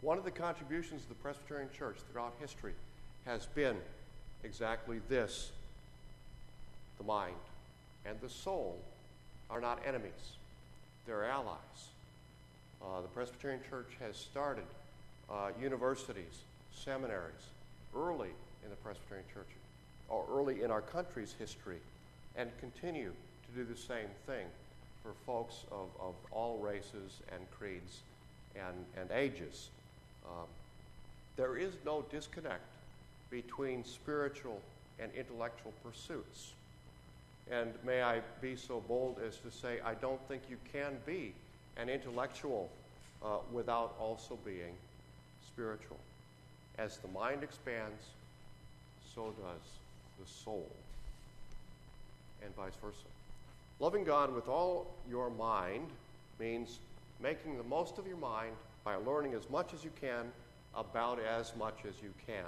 One of the contributions of the Presbyterian Church throughout history has been exactly this. The mind and the soul are not enemies. They're allies. The Presbyterian Church has started universities, seminaries, early in the Presbyterian Church, or early in our country's history, and continue to do the same thing for folks of all races and creeds and ages. There is no disconnect between spiritual and intellectual pursuits. And may I be so bold as to say, I don't think you can be an intellectual without also being spiritual. As the mind expands, so does the soul, and vice versa. Loving God with all your mind means making the most of your mind by learning as much as you can about as much as you can.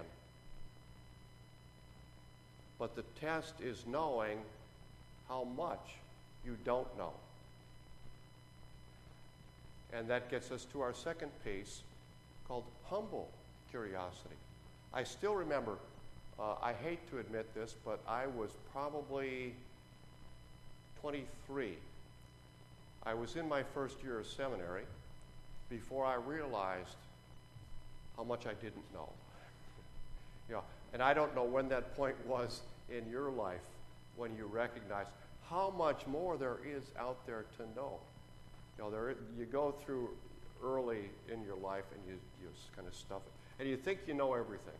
But the test is knowing how much you don't know. And that gets us to our second piece called humble curiosity. I still remember, I hate to admit this, but I was probably 23. I was in my first year of seminary before I realized how much I didn't know. And I don't know when that point was in your life when you recognize how much more there is out there to know. You go through early in your life and you kind of stuff it. And you think you know everything.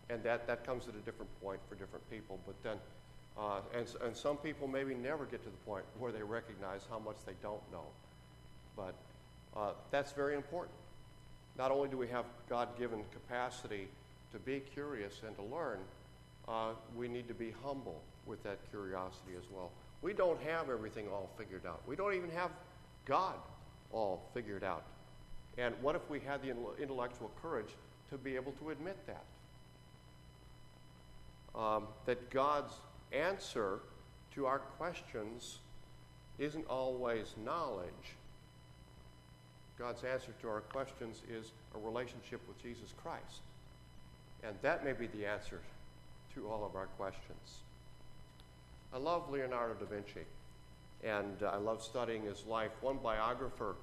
And that comes at a different point for different people. But then, and some people maybe never get to the point where they recognize how much they don't know. But that's very important. Not only do we have God-given capacity to be curious and to learn, we need to be humble with that curiosity as well. We don't have everything all figured out. We don't even have God all figured out. And what if we had the intellectual courage to be able to admit that? That God's answer to our questions isn't always knowledge. God's answer to our questions is a relationship with Jesus Christ. And that may be the answer to all of our questions. I love Leonardo da Vinci, and I love studying his life. One biographer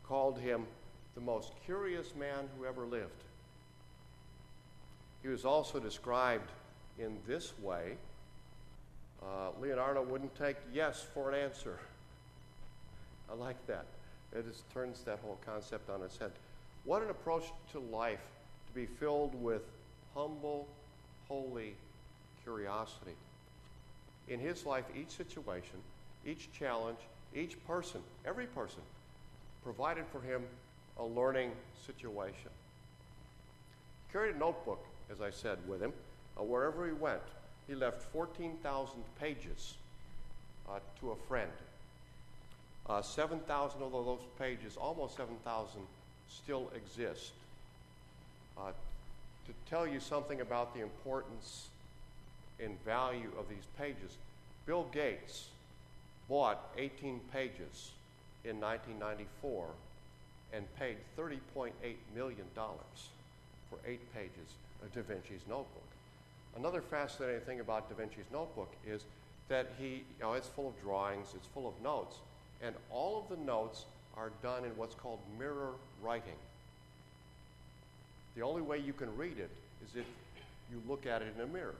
called him the most curious man who ever lived. He was also described in this way. Leonardo wouldn't take yes for an answer. I like that. It just turns that whole concept on its head. What an approach to life, to be filled with humble, holy curiosity. In his life, each situation, each challenge, each person, every person, provided for him a learning situation. He carried a notebook, as I said, with him. Wherever he went, he left 14,000 pages to a friend. 7,000 of those pages, almost 7,000, still exist. To tell you something about the importance and value of these pages, Bill Gates bought 18 pages in 1994 and paid $30.8 million for 8 pages of Da Vinci's notebook. Another fascinating thing about Da Vinci's notebook is that it's full of drawings, it's full of notes, and all of the notes are done in what's called mirror writing. The only way you can read it is if you look at it in a mirror.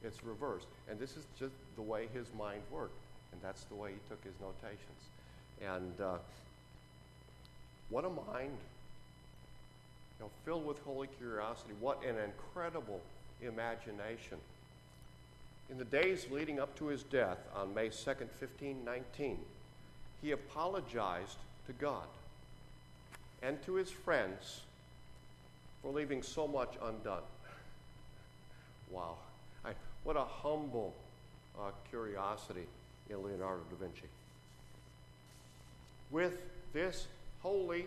It's reversed. And this is just the way his mind worked, and that's the way he took his notations. And what a mind, filled with holy curiosity. What an incredible imagination. In the days leading up to his death on May 2nd, 1519, he apologized to God and to his friends for leaving so much undone. Wow. What a humble curiosity in Leonardo da Vinci. With this holy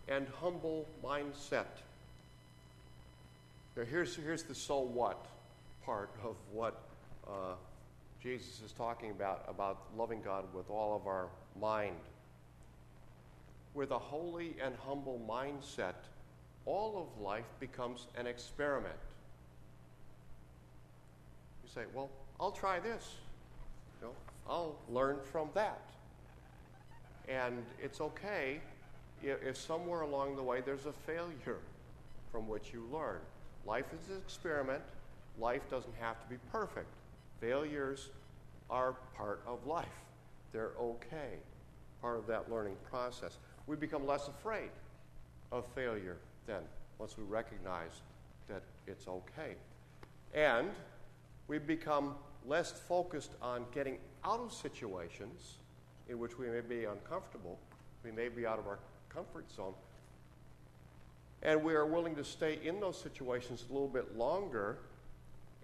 and humble mindset, here's the so what part of what Jesus is talking about loving God with all of our mind. with a holy and humble mindset, all of life becomes an experiment. You say, well, I'll try this. I'll learn from that. And it's okay if somewhere along the way there's a failure from which you learn. Life is an experiment. Life doesn't have to be perfect. Failures are part of life. They're okay, part of that learning process. We become less afraid of failure then, once we recognize that it's okay. And we become less focused on getting out of situations in which we may be uncomfortable, we may be out of our comfort zone, and we are willing to stay in those situations a little bit longer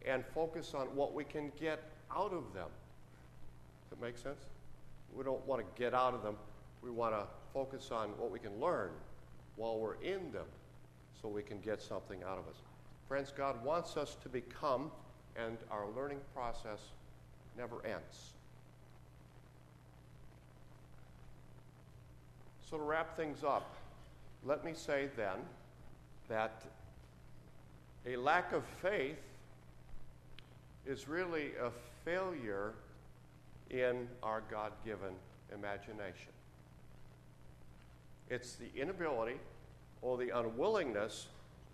and focus on what we can get out of them. Does that make sense? We don't want to get out of them. We want to focus on what we can learn while we're in them so we can get something out of us. Friends, God wants us to become, and our learning process never ends. So to wrap things up, let me say then that a lack of faith is really a failure in our God-given imagination. It's the inability or the unwillingness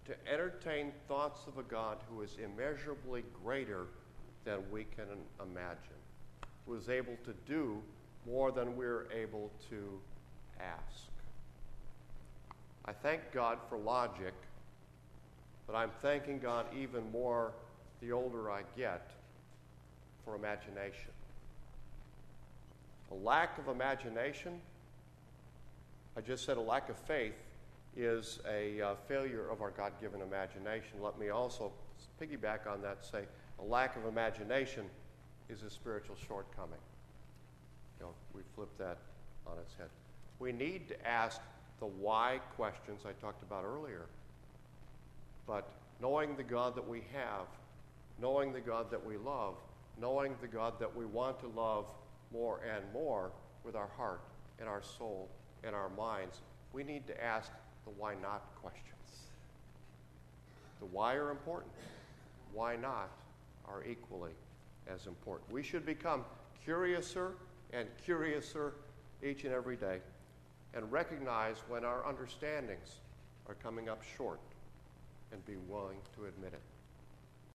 to entertain thoughts of a God who is immeasurably greater than we can imagine, who is able to do more than we're able to ask. I thank God for logic, but I'm thanking God even more the older I get for imagination. A lack of imagination, I just said a lack of faith, is a failure of our God-given imagination. Let me also piggyback on that and say a lack of imagination is a spiritual shortcoming. We flip that on its head. We need to ask the why questions I talked about earlier. But knowing the God that we have, knowing the God that we love, knowing the God that we want to love more and more with our heart and our soul and our minds, we need to ask the why not questions. The why are important. Why not are equally as important. We should become curiouser and curiouser each and every day and recognize when our understandings are coming up short and be willing to admit it.